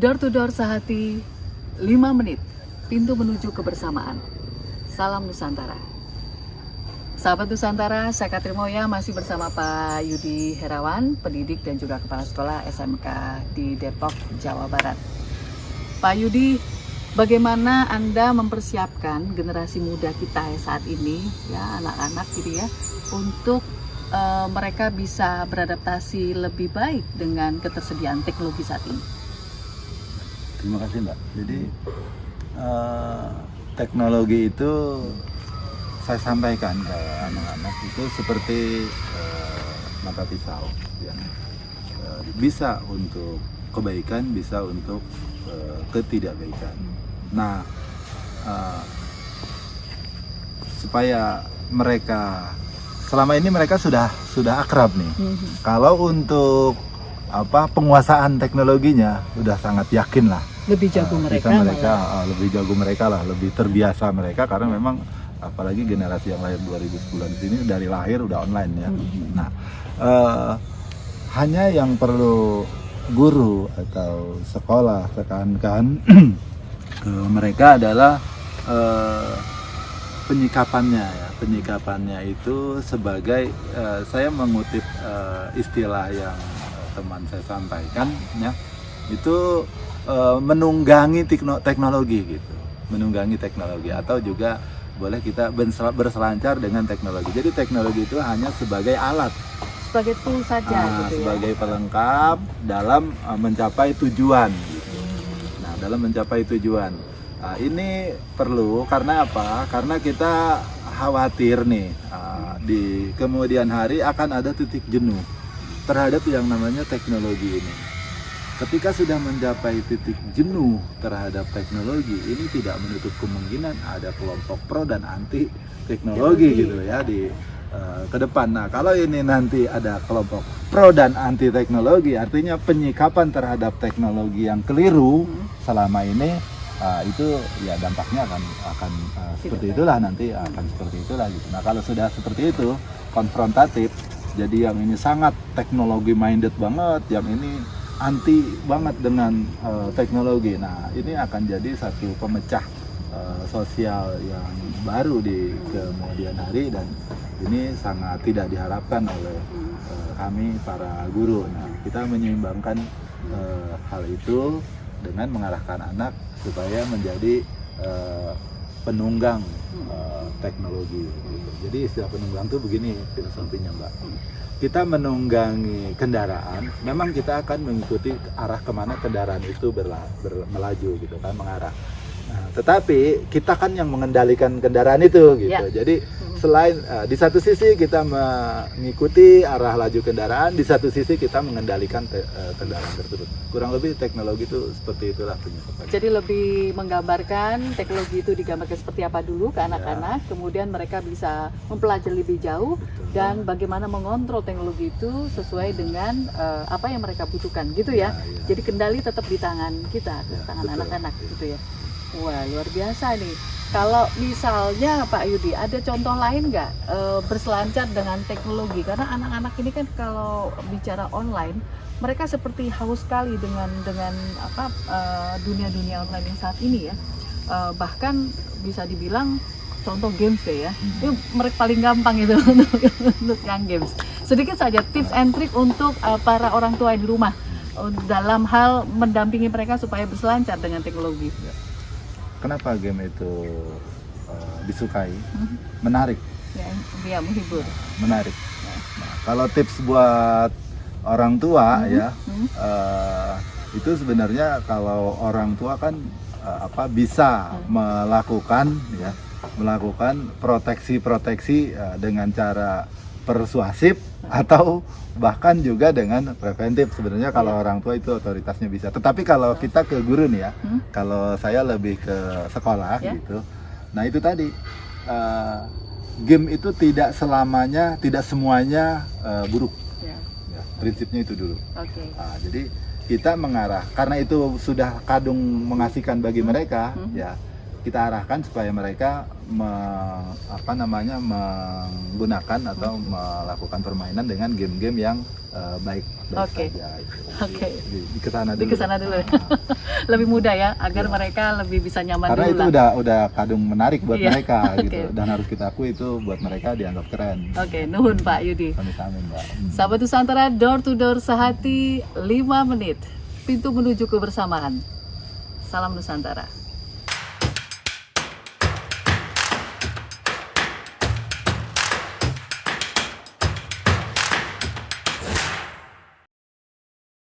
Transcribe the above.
Door to door sehati, 5 menit, pintu menuju kebersamaan. Salam Nusantara. Sahabat Nusantara, saya Katri Moya masih bersama Pak Yudi Herawan, pendidik dan juga kepala sekolah SMK di Depok, Jawa Barat. Pak Yudi, bagaimana Anda mempersiapkan generasi muda kita saat ini, ya anak-anak gitu ya, untuk mereka bisa beradaptasi lebih baik dengan ketersediaan teknologi saat ini? Terima kasih Mbak. Jadi teknologi itu saya sampaikan ke anak-anak itu seperti mata pisau yang bisa untuk kebaikan, bisa untuk ketidakbaikan. Nah, supaya mereka selama ini mereka sudah akrab nih. Kalau untuk penguasaan teknologinya udah sangat yakin lah. Lebih jago mereka lebih jago mereka lah, lebih terbiasa mereka karena memang apalagi generasi yang lahir 2010 di sini dari lahir udah online ya. Nah, hanya yang perlu guru atau sekolah tekankan ke mereka adalah penyikapannya ya. Penyikapannya itu sebagai saya mengutip istilah yang teman saya sampaikan ya, itu menunggangi teknologi gitu, menunggangi teknologi atau juga boleh kita berselancar dengan teknologi. Jadi teknologi itu hanya sebagai alat, sebagai tool saja gitu sebagai ya, pelengkap dalam mencapai tujuan gitu. Nah, dalam mencapai tujuan ini perlu karena apa? Karena kita khawatir nih di kemudian hari akan ada titik jenuh terhadap yang namanya teknologi ini. Ketika sudah mencapai titik jenuh terhadap teknologi, ini tidak menutup kemungkinan ada kelompok pro dan anti teknologi gitu ya di ke depan. Nah, kalau ini nanti ada kelompok pro dan anti teknologi, artinya penyikapan terhadap teknologi yang keliru selama ini itu ya dampaknya akan seperti itulah nanti akan seperti itulah gitu. Nah, kalau sudah seperti itu konfrontatif, jadi yang ini sangat teknologi minded banget, yang ini anti banget dengan teknologi. Nah, ini akan jadi satu pemecah sosial yang baru di kemudian hari dan ini sangat tidak diharapkan oleh kami para guru. Nah, kita menyeimbangkan hal itu dengan mengarahkan anak supaya menjadi penunggang teknologi. Jadi istilah penunggang itu begini filosofinya Mbak. Kita menunggangi kendaraan, memang kita akan mengikuti arah kemana kendaraan itu melaju gitu kan, mengarah. Nah, tetapi kita kan yang mengendalikan kendaraan itu gitu. Ya. Jadi selain di satu sisi kita mengikuti arah laju kendaraan, di satu sisi kita mengendalikan kendaraan tersebut. Kurang lebih teknologi itu seperti itulah penyebabnya. Jadi lebih menggambarkan teknologi itu digambarkan seperti apa dulu ke anak-anak, kemudian mereka bisa mempelajari lebih jauh. Betul. Dan bagaimana mengontrol teknologi itu sesuai dengan apa yang mereka butuhkan gitu ya. Jadi kendali tetap di tangan kita, di tangan anak-anak gitu ya. Wah, luar biasa nih. Kalau misalnya Pak Yudi, ada contoh lain nggak berselancar dengan teknologi? Karena anak-anak ini kan kalau bicara online, mereka seperti haus sekali dengan dunia-dunia online yang saat ini ya. Bahkan bisa dibilang contoh games deh ya. Itu mereka paling gampang itu untuk yang games. Sedikit saja tips and trick untuk para orang tua di rumah dalam hal mendampingi mereka supaya berselancar dengan teknologi. Kenapa game itu disukai? Menarik. Ya, menghibur. Menarik. Nah, kalau tips buat orang tua ya, itu sebenarnya kalau orang tua kan bisa melakukan proteksi dengan cara persuasif atau bahkan juga dengan preventif. Sebenarnya kalau orang tua itu otoritasnya bisa, tetapi kalau kita ke guru nih ya, kalau saya lebih ke sekolah gitu. Nah, itu tadi game itu tidak selamanya, tidak semuanya buruk ya, prinsipnya itu dulu. Nah, jadi kita mengarah karena itu sudah kadung mengasihkan bagi mereka ya, kita arahkan supaya mereka menggunakan atau melakukan permainan dengan game-game yang baik Oke. saja. Oke. Di kesana dulu. Di kesana dulu. Nah, Lebih mudah ya, agar Iya. mereka lebih bisa nyaman karena dulu itu lah. udah kadung menarik buat Iya. mereka Oke. gitu, dan harus kita akui itu buat mereka dianggap keren. Oke, nuhun Pak Yudi. Kami Mbak. Sahabat Nusantara, door to door sehati 5 menit. Pintu menuju kebersamaan. Salam Nusantara.